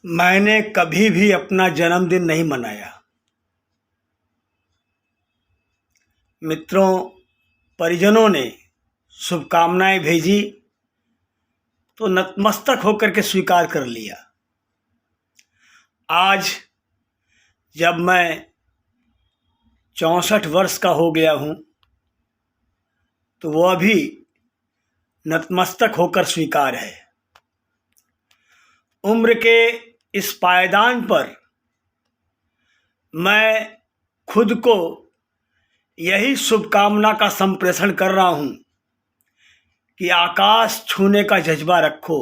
मैंने कभी भी अपना जन्मदिन नहीं मनाया। मित्रों, परिजनों ने शुभकामनाएं भेजी तो नतमस्तक होकर के स्वीकार कर लिया। आज जब मैं 64 वर्ष का हो गया हूँ तो वह भी नतमस्तक होकर स्वीकार है। उम्र के इस पायदान पर मैं खुद को यही शुभकामना का संप्रेषण कर रहा हूँ कि आकाश छूने का जज्बा रखो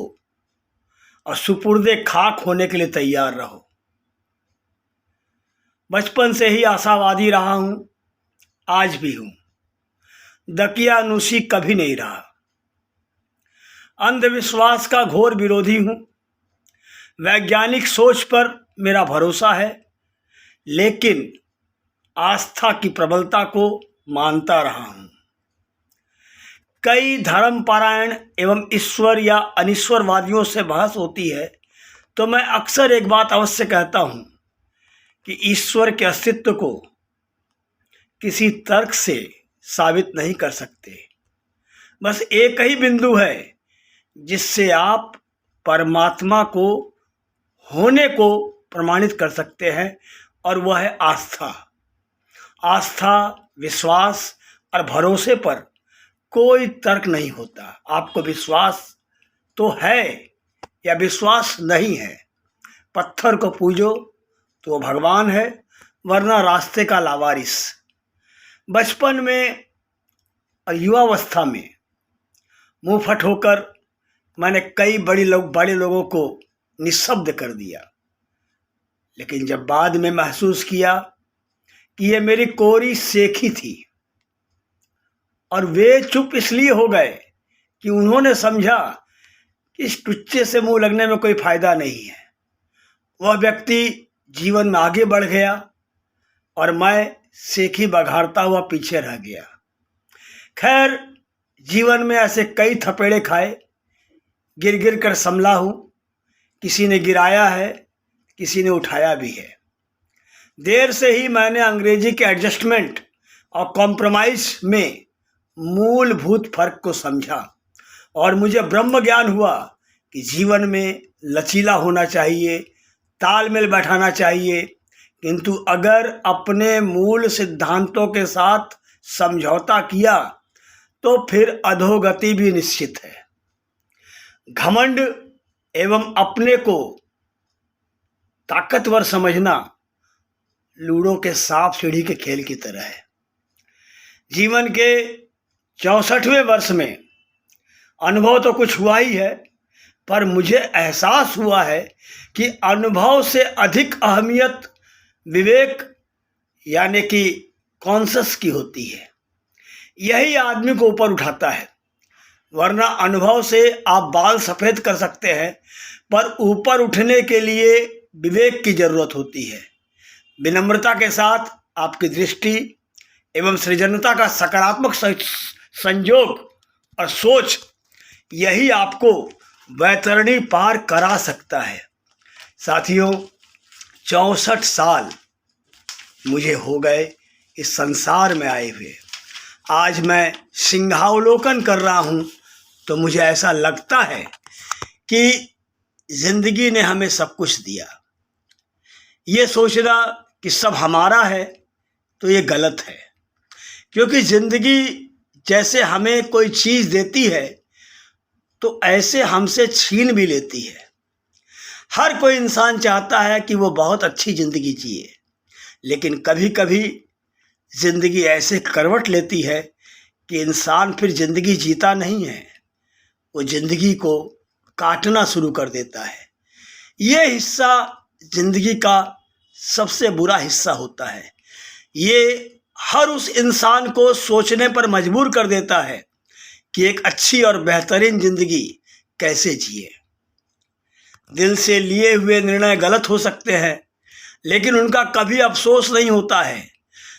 और सुपुर्दे खाक होने के लिए तैयार रहो। बचपन से ही आशावादी रहा हूँ, आज भी हूँ। दकियानूसी कभी नहीं रहा। अंधविश्वास का घोर विरोधी हूँ। वैज्ञानिक सोच पर मेरा भरोसा है, लेकिन आस्था की प्रबलता को मानता रहा हूँ। कई धर्मपरायण एवं ईश्वर या अनिश्वरवादियों से बहस होती है तो मैं अक्सर एक बात अवश्य कहता हूँ कि ईश्वर के अस्तित्व को किसी तर्क से साबित नहीं कर सकते। बस एक ही बिंदु है जिससे आप परमात्मा को होने को प्रमाणित कर सकते हैं, और वह है आस्था। आस्था, विश्वास और भरोसे पर कोई तर्क नहीं होता। आपको विश्वास तो है या विश्वास नहीं है। पत्थर को पूजो तो वो भगवान है, वरना रास्ते का लावारिस। बचपन में और युवावस्था में मुंह फट होकर मैंने कई बड़े लोगों को निःशब्द कर दिया, लेकिन जब बाद में महसूस किया कि ये मेरी कोरी सेखी थी, और वे चुप इसलिए हो गए कि उन्होंने समझा कि इस टुच्चे से मुंह लगने में कोई फायदा नहीं है। वह व्यक्ति जीवन में आगे बढ़ गया और मैं सेखी बघाड़ता हुआ पीछे रह गया। खैर, जीवन में ऐसे कई थपेड़े खाए, गिर गिर कर संभला हूँ। किसी ने गिराया है, किसी ने उठाया भी है। देर से ही मैंने अंग्रेजी के एडजस्टमेंट और कॉम्प्रोमाइज में मूलभूत फर्क को समझा, और मुझे ब्रह्म ज्ञान हुआ कि जीवन में लचीला होना चाहिए, तालमेल बैठाना चाहिए, किंतु अगर अपने मूल सिद्धांतों के साथ समझौता किया तो फिर अधोगति भी निश्चित है। घमंड एवं अपने को ताकतवर समझना लूडो के सांप सीढ़ी के खेल की तरह है। जीवन के 64वें वर्ष में अनुभव तो कुछ हुआ ही है, पर मुझे एहसास हुआ है कि अनुभव से अधिक अहमियत विवेक यानी कि कॉन्शस की होती है। यही आदमी को ऊपर उठाता है, वरना अनुभव से आप बाल सफ़ेद कर सकते हैं, पर ऊपर उठने के लिए विवेक की ज़रूरत होती है। विनम्रता के साथ आपकी दृष्टि एवं सृजनता का सकारात्मक संयोग और सोच, यही आपको वैतरणी पार करा सकता है। साथियों, 64 साल मुझे हो गए इस संसार में आए हुए। आज मैं सिंहावलोकन कर रहा हूँ तो मुझे ऐसा लगता है कि जिंदगी ने हमें सब कुछ दिया। ये सोचना कि सब हमारा है तो ये गलत है, क्योंकि जिंदगी जैसे हमें कोई चीज़ देती है तो ऐसे हमसे छीन भी लेती है। हर कोई इंसान चाहता है कि वो बहुत अच्छी ज़िंदगी जिए, लेकिन कभी कभी ज़िंदगी ऐसे करवट लेती है कि इंसान फिर ज़िंदगी जीता नहीं है, वो ज़िंदगी को काटना शुरू कर देता है। ये हिस्सा ज़िंदगी का सबसे बुरा हिस्सा होता है। ये हर उस इंसान को सोचने पर मजबूर कर देता है कि एक अच्छी और बेहतरीन ज़िंदगी कैसे जिए। दिल से लिए हुए निर्णय गलत हो सकते हैं, लेकिन उनका कभी अफसोस नहीं होता है।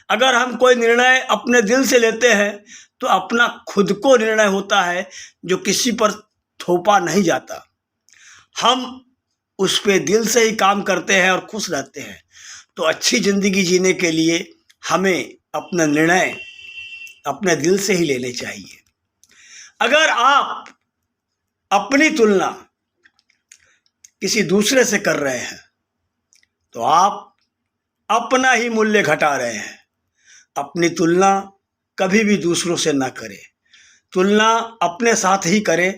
अगर हम कोई निर्णय अपने दिल से लेते हैं तो अपना खुद को निर्णय होता है, जो किसी पर थोपा नहीं जाता। हम उस पे दिल से ही काम करते हैं और खुश रहते हैं, तो अच्छी ज़िंदगी जीने के लिए हमें अपना निर्णय अपने दिल से ही लेने चाहिए। अगर आप अपनी तुलना किसी दूसरे से कर रहे हैं तो आप अपना ही मूल्य घटा रहे हैं। अपनी तुलना कभी भी दूसरों से ना करें। तुलना अपने साथ ही करें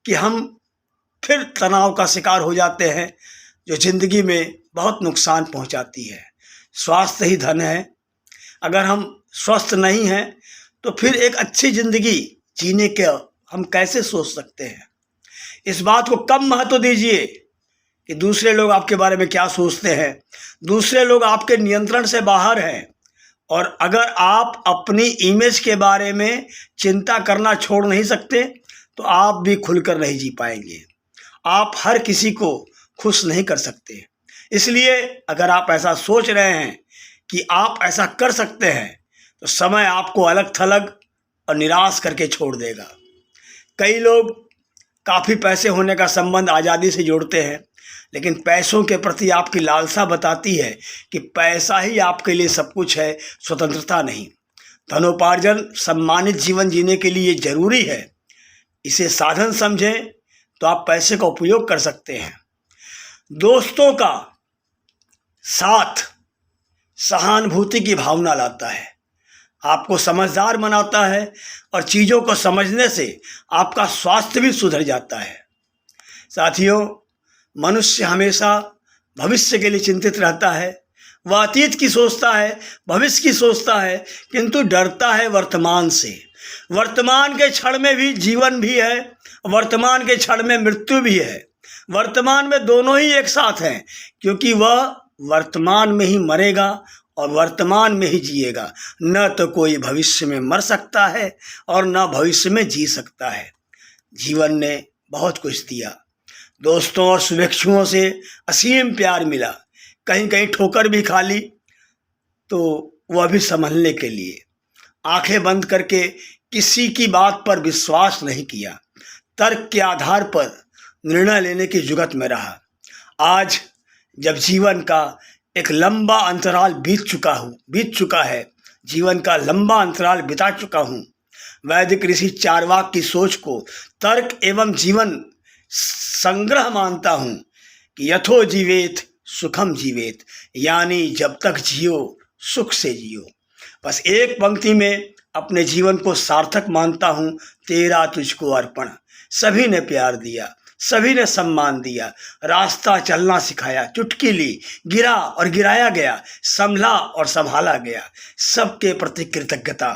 कि हम फिर तनाव का शिकार हो जाते हैं, जो ज़िंदगी में बहुत नुकसान पहुंचाती है। स्वास्थ्य ही धन है। अगर हम स्वस्थ नहीं हैं तो फिर एक अच्छी ज़िंदगी जीने के हम कैसे सोच सकते हैं। इस बात को कम महत्व दीजिए कि दूसरे लोग आपके बारे में क्या सोचते हैं। दूसरे लोग आपके नियंत्रण से बाहर हैं, और अगर आप अपनी इमेज के बारे में चिंता करना छोड़ नहीं सकते तो आप भी खुलकर नहीं जी पाएंगे। आप हर किसी को खुश नहीं कर सकते। इसलिए अगर आप ऐसा सोच रहे हैं कि आप ऐसा कर सकते हैं तो समय आपको अलग थलग और निराश करके छोड़ देगा। कई लोग काफ़ी पैसे होने का संबंध आज़ादी से जोड़ते हैं, लेकिन पैसों के प्रति आपकी लालसा बताती है कि पैसा ही आपके लिए सब कुछ है, स्वतंत्रता नहीं। धनोपार्जन सम्मानित जीवन जीने के लिए ज़रूरी है। इसे साधन समझें तो आप पैसे का उपयोग कर सकते हैं। दोस्तों का साथ सहानुभूति की भावना लाता है, आपको समझदार बनाता है, और चीज़ों को समझने से आपका स्वास्थ्य भी सुधर जाता है। साथियों, मनुष्य हमेशा भविष्य के लिए चिंतित रहता है। वह अतीत की सोचता है, भविष्य की सोचता है, किंतु डरता है वर्तमान से। वर्तमान के क्षण में भी जीवन भी है, वर्तमान के क्षण में मृत्यु भी है। वर्तमान में दोनों ही एक साथ हैं, क्योंकि वह वर्तमान में ही मरेगा और वर्तमान में ही जिएगा। न तो कोई भविष्य में मर सकता है और न भविष्य में जी सकता है। जीवन ने बहुत कुछ दिया, दोस्तों और शुभेच्छुओं से असीम प्यार मिला। कहीं कहीं ठोकर भी खा ली, तो वह भी संभलने के लिए आंखें बंद करके किसी की बात पर विश्वास नहीं किया, तर्क के आधार पर निर्णय लेने की जुगत में रहा। आज जब जीवन का एक लंबा अंतराल बीत चुका है, जीवन का लंबा अंतराल बिता चुका हूँ, वैदिक ऋषि चार्वाक की सोच को तर्क एवं जीवन संग्रह मानता हूँ कि यथो जीवेत सुखम जीवेत, यानी जब तक जियो सुख से जियो। बस एक पंक्ति में अपने जीवन को सार्थक मानता हूँ, तेरा तुझको अर्पण। सभी ने प्यार दिया, सभी ने सम्मान दिया, रास्ता चलना सिखाया, चुटकी ली, गिरा और गिराया गया, संभला और संभाला गया। सबके प्रति कृतज्ञता।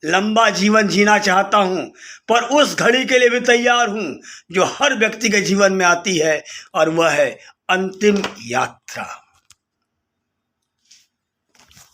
लंबा जीवन जीना चाहता हूँ, पर उस घड़ी के लिए भी तैयार हूँ जो हर व्यक्ति के जीवन में आती है, और वह है अंतिम यात्रा।